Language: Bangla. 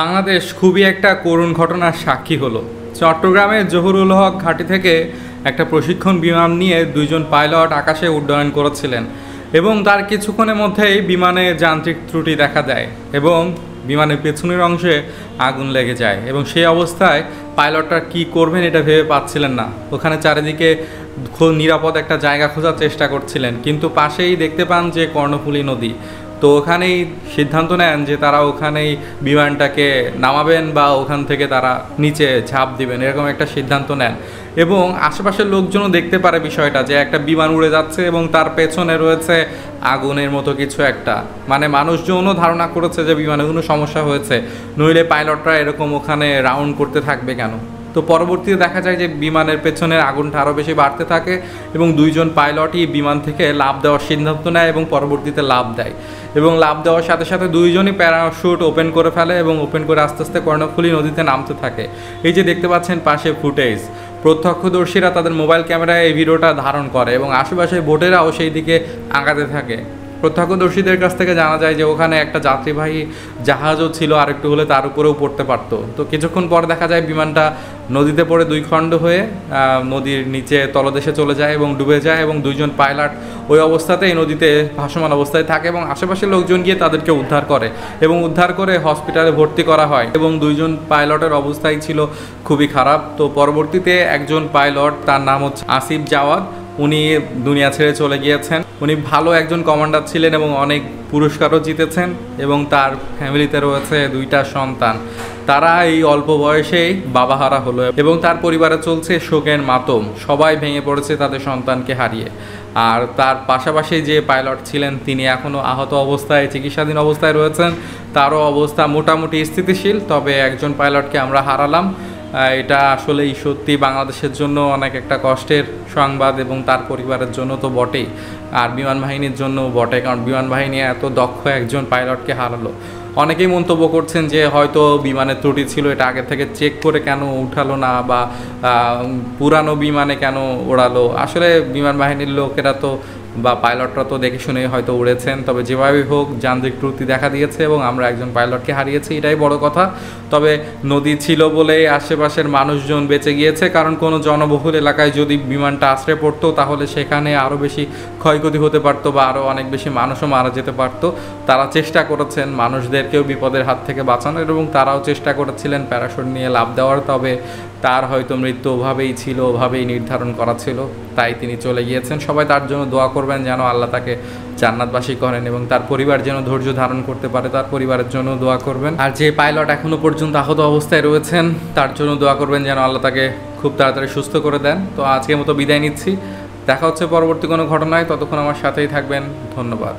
বাংলাদেশ খুবই একটা করুণ ঘটনার সাক্ষী হলো। চট্টগ্রামের জহুরুল হক ঘাঁটি থেকে একটা প্রশিক্ষণ বিমান নিয়ে দুইজন পাইলট আকাশে উড্ডয়ন করেছিলেন এবং তার কিছুক্ষণের মধ্যেই বিমানে যান্ত্রিক ত্রুটি দেখা দেয় এবং বিমানের পেছনের অংশে আগুন লেগে যায় এবং সেই অবস্থায় পাইলটরা কি করবেন এটা ভেবে পাচ্ছিলেন না। ওখানে চারিদিকে নিরাপদ একটা জায়গা খোঁজার চেষ্টা করছিলেন, কিন্তু পাশেই দেখতে পান যে কর্ণফুলী নদী। তো ওখানেই সিদ্ধান্ত নেন যে তারা ওখানেই বিমানটাকে নামাবেন বা ওখান থেকে তারা নিচে ঝাঁপ দিবেন, এরকম একটা সিদ্ধান্ত নেন। এবং আশেপাশের লোকজনও দেখতে পারে বিষয়টা যে একটা বিমান উড়ে যাচ্ছে এবং তার পেছনে রয়েছে আগুনের মতো কিছু একটা, মানে মানুষজনও ধারণা করেছে যে বিমানে কোনো সমস্যা হয়েছে, নইলে পাইলটরা এরকম ওখানে রাউন্ড করতে থাকবে কেন। তো পরবর্তীতে দেখা যায় যে বিমানের পেছনের আগুনটা আরও বেশি বাড়তে থাকে এবং দুইজন পাইলটই বিমান থেকে লাফ দেওয়ার সিদ্ধান্ত নেয় এবং পরবর্তীতে লাফ দেয় এবং লাফ দেওয়ার সাথে সাথে দুইজনই প্যারাশুট ওপেন করে ফেলে এবং ওপেন করে আস্তে আস্তে কর্ণফুলী নদীতে নামতে থাকে। এই যে দেখতে পাচ্ছেন পাশে ফুটেজ, প্রত্যক্ষদর্শীরা তাদের মোবাইল ক্যামেরায় এই ভিডিওটা ধারণ করে এবং আশেপাশে বোটেরাও সেই দিকে আগাতে থাকে। প্রত্যক্ষদর্শীদের কাছ থেকে জানা যায় যে ওখানে একটা যাত্রীবাহী জাহাজও ছিল, আর একটু হলে তার উপরেও পড়তে পারতো। তো কিছুক্ষণ পর দেখা যায় বিমানটা নদীতে পড়ে দুই খণ্ড হয়ে নদীর নিচে তলদেশে চলে যায় এবং ডুবে যায় এবং দুইজন পাইলট ওই অবস্থাতেই নদীতে ভাসমান অবস্থায় থাকে এবং আশেপাশের লোকজন গিয়ে তাদেরকে উদ্ধার করে এবং উদ্ধার করে হসপিটালে ভর্তি করা হয় এবং দুইজন পাইলটের অবস্থাই ছিল খুবই খারাপ। তো পরবর্তীতে একজন পাইলট, তার নাম হচ্ছে আসিফ জাওয়াদ, উনি দুনিয়া ছেড়ে চলে গিয়েছেন। উনি ভালো একজন কমান্ডার ছিলেন এবং অনেক পুরস্কারও জিতেছেন এবং তার ফ্যামিলিতে রয়েছে দুইটা সন্তান। তারা এই অল্প বয়সেই বাবাহারা হলো এবং তার পরিবারে চলছে শোকের মাতম, সবাই ভেঙে পড়েছে তাদের সন্তানকে হারিয়ে। আর তার পাশাপাশি যে পাইলট ছিলেন তিনি এখনও আহত অবস্থায় চিকিৎসাধীন অবস্থায় রয়েছেন, তারও অবস্থা মোটামুটি স্থিতিশীল। তবে একজন পাইলটকে আমরা হারালাম, এটা আসলেই সত্যি বাংলাদেশের জন্য অনেক একটা কষ্টের সংবাদ এবং তার পরিবারের জন্য তো বটেই, আর বিমান বাহিনীর জন্যও বটে, কারণ বিমান বাহিনী এত দক্ষ একজন পাইলটকে হারালো। অনেকেই মন্তব্য করছেন যে হয়তো বিমানের ত্রুটি ছিল, এটা আগে থেকে চেক করে কেন উঠালো না বা পুরানো বিমানে কেন ওড়ালো। আসলে বিমান বাহিনীর লোকেরা তো বা পাইলটরা তো দেখে শুনেই হয়তো উড়েছেন, তবে যেভাবেই হোক যান্ত্রিক ত্রুটি দেখা দিয়েছে এবং আমরা একজন পাইলটকে হারিয়েছি, এটাই বড় কথা। তবে নদী ছিল বলেই আশেপাশের মানুষজন বেঁচে গিয়েছে, কারণ কোনো জনবহুল এলাকায় যদি বিমানটা আশ্রয় পড়তো তাহলে সেখানে আরও বেশি ক্ষয়ক্ষতি হতে পারতো বা আরও অনেক বেশি মানুষও মারা যেতে পারতো। তারা চেষ্টা করেছেন মানুষদেরকেও বিপদের হাত থেকে বাঁচানোর এবং তারাও চেষ্টা করেছিলেন প্যারাশুট নিয়ে লাফ দেওয়ার, তবে তার হয়তো মৃত্যু ওভাবেই ছিল, ওভাবেই নির্ধারণ করা ছিল, তাই তিনি চলে গিয়েছেন। সবাই তার জন্য দোয়া করবেন যেন আল্লাহ তাকে জান্নাতবাসী করেন এবং তার পরিবার যেন ধৈর্য ধারণ করতে পারে, তার পরিবারের জন্য দোয়া করবেন। আর যে পাইলট এখনও পর্যন্ত আহত অবস্থায় রয়েছেন তার জন্য দোয়া করবেন যেন আল্লাহ তাকে খুব তাড়াতাড়ি সুস্থ করে দেন। তো আজকের মতো বিদায় নিচ্ছি, দেখা হচ্ছে পরবর্তী কোনো ঘটনায়, ততক্ষণ আমার সাথেই থাকবেন। ধন্যবাদ।